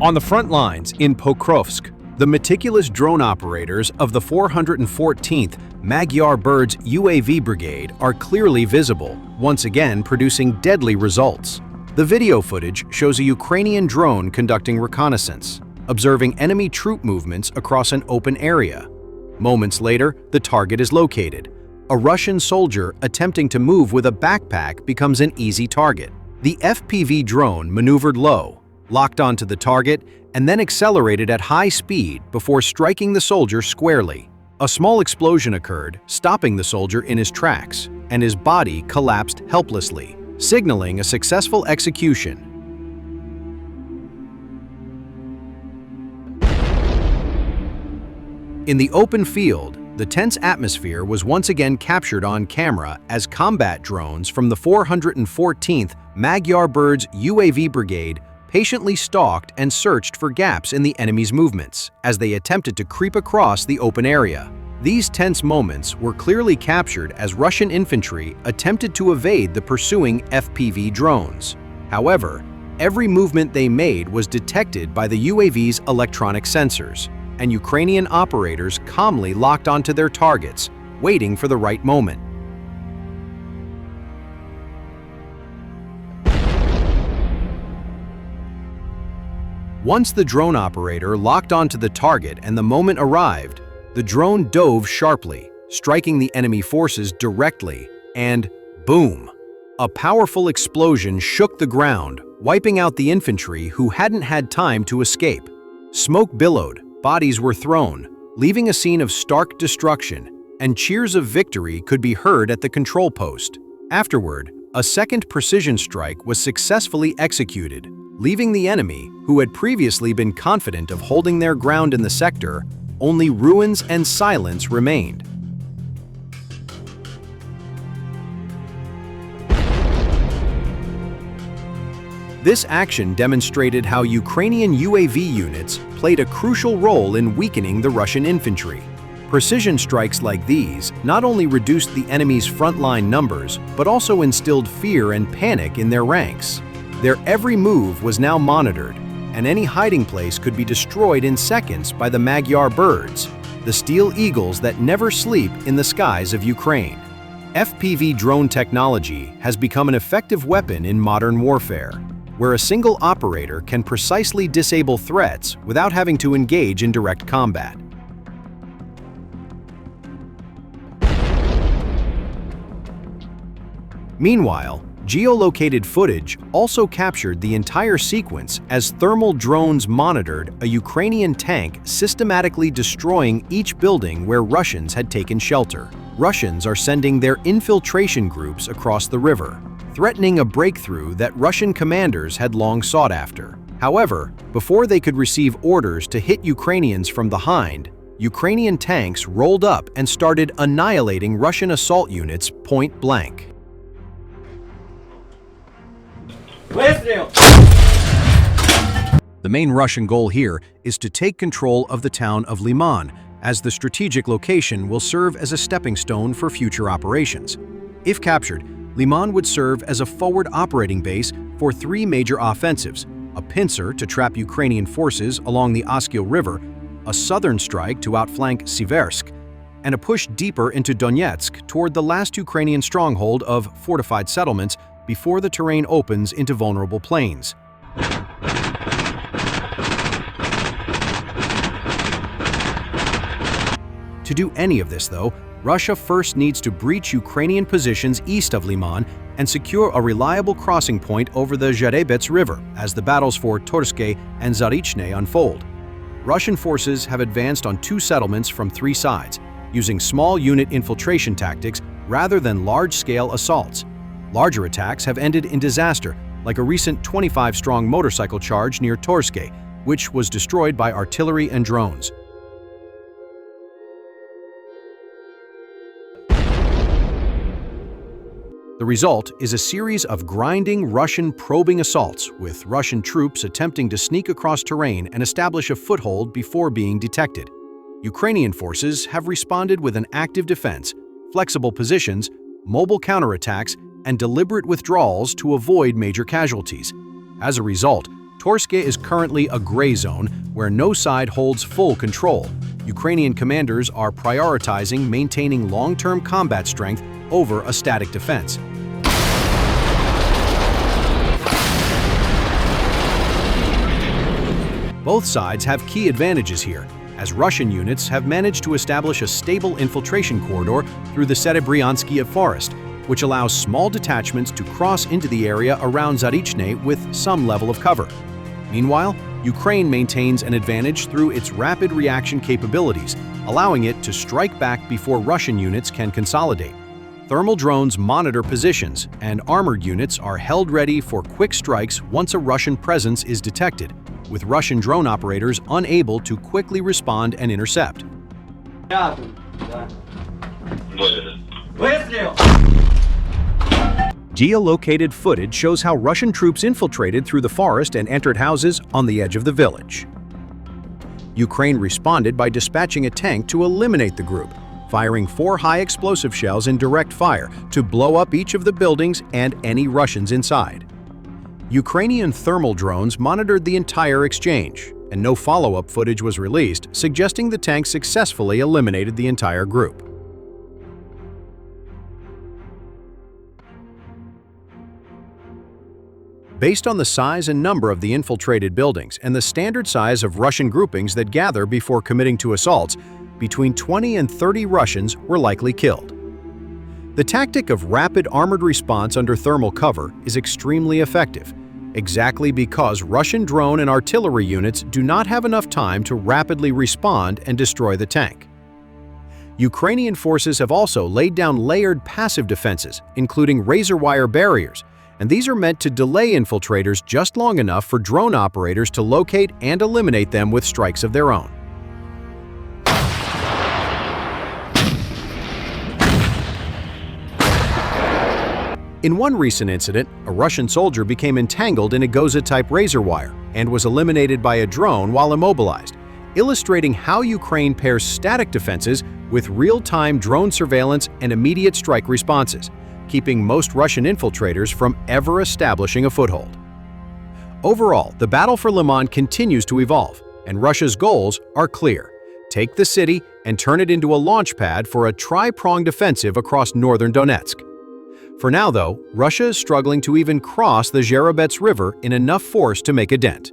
On the front lines in Pokrovsk, the meticulous drone operators of the 414th Magyar Birds UAV Brigade are clearly visible, once again producing deadly results. The video footage shows a Ukrainian drone conducting reconnaissance, observing enemy troop movements across an open area. Moments later, the target is located. A Russian soldier attempting to move with a backpack becomes an easy target. The FPV drone maneuvered low, locked onto the target, and then accelerated at high speed before striking the soldier squarely. A small explosion occurred, stopping the soldier in his tracks, and his body collapsed helplessly, signaling a successful execution. In the open field, the tense atmosphere was once again captured on camera as combat drones from the 414th Magyar Birds UAV Brigade patiently stalked and searched for gaps in the enemy's movements as they attempted to creep across the open area. These tense moments were clearly captured as Russian infantry attempted to evade the pursuing FPV drones. However, every movement they made was detected by the UAV's electronic sensors, and Ukrainian operators calmly locked onto their targets, waiting for the right moment. Once the drone operator locked onto the target and the moment arrived, the drone dove sharply, striking the enemy forces directly, and boom! A powerful explosion shook the ground, wiping out the infantry who hadn't had time to escape. Smoke billowed, bodies were thrown, leaving a scene of stark destruction, and cheers of victory could be heard at the control post. Afterward, a second precision strike was successfully executed, leaving the enemy, who had previously been confident of holding their ground in the sector, only ruins and silence remained. This action demonstrated how Ukrainian UAV units played a crucial role in weakening the Russian infantry. Precision strikes like these not only reduced the enemy's frontline numbers, but also instilled fear and panic in their ranks. Their every move was now monitored, and any hiding place could be destroyed in seconds by the Magyar Birds, the steel eagles that never sleep in the skies of Ukraine. FPV drone technology has become an effective weapon in modern warfare, where a single operator can precisely disable threats without having to engage in direct combat. Meanwhile, geolocated footage also captured the entire sequence as thermal drones monitored a Ukrainian tank systematically destroying each building where Russians had taken shelter. Russians are sending their infiltration groups across the river, threatening a breakthrough that Russian commanders had long sought after. However, before they could receive orders to hit Ukrainians from behind, Ukrainian tanks rolled up and started annihilating Russian assault units point blank. The main Russian goal here is to take control of the town of Leman, as the strategic location will serve as a stepping stone for future operations. If captured, Leman would serve as a forward operating base for three major offensives: a pincer to trap Ukrainian forces along the Oskil River, a southern strike to outflank Siversk, and a push deeper into Donetsk toward the last Ukrainian stronghold of fortified settlements before the terrain opens into vulnerable plains. To do any of this, though, Russia first needs to breach Ukrainian positions east of Leman and secure a reliable crossing point over the Zharebets River as the battles for Torske and Zarichne unfold. Russian forces have advanced on two settlements from three sides, using small unit infiltration tactics rather than large-scale assaults. Larger attacks have ended in disaster, like a recent 25-strong motorcycle charge near Torske, which was destroyed by artillery and drones. The result is a series of grinding Russian probing assaults, with Russian troops attempting to sneak across terrain and establish a foothold before being detected. Ukrainian forces have responded with an active defense, flexible positions, mobile counterattacks, and deliberate withdrawals to avoid major casualties. As a result, Torske is currently a gray zone where no side holds full control. Ukrainian commanders are prioritizing maintaining long-term combat strength over a static defense. Both sides have key advantages here, as Russian units have managed to establish a stable infiltration corridor through the Serebryansky forest, which allows small detachments to cross into the area around Zarichne with some level of cover. Meanwhile, Ukraine maintains an advantage through its rapid reaction capabilities, allowing it to strike back before Russian units can consolidate. Thermal drones monitor positions, and armored units are held ready for quick strikes once a Russian presence is detected, with Russian drone operators unable to quickly respond and intercept. Geolocated footage shows how Russian troops infiltrated through the forest and entered houses on the edge of the village. Ukraine responded by dispatching a tank to eliminate the group, firing 4 high explosive shells in direct fire to blow up each of the buildings and any Russians inside. Ukrainian thermal drones monitored the entire exchange, and no follow-up footage was released, suggesting the tank successfully eliminated the entire group. Based on the size and number of the infiltrated buildings and the standard size of Russian groupings that gather before committing to assaults, between 20 and 30 Russians were likely killed. The tactic of rapid armored response under thermal cover is extremely effective, exactly because Russian drone and artillery units do not have enough time to rapidly respond and destroy the tank. Ukrainian forces have also laid down layered passive defenses, including razor wire barriers, and these are meant to delay infiltrators just long enough for drone operators to locate and eliminate them with strikes of their own. In one recent incident, a Russian soldier became entangled in a Goza-type razor wire and was eliminated by a drone while immobilized, illustrating how Ukraine pairs static defenses with real-time drone surveillance and immediate strike responses, keeping most Russian infiltrators from ever establishing a foothold. Overall, the battle for Leman continues to evolve, and Russia's goals are clear: take the city and turn it into a launch pad for a tri-pronged offensive across northern Donetsk. For now, though, Russia is struggling to even cross the Zherobets River in enough force to make a dent.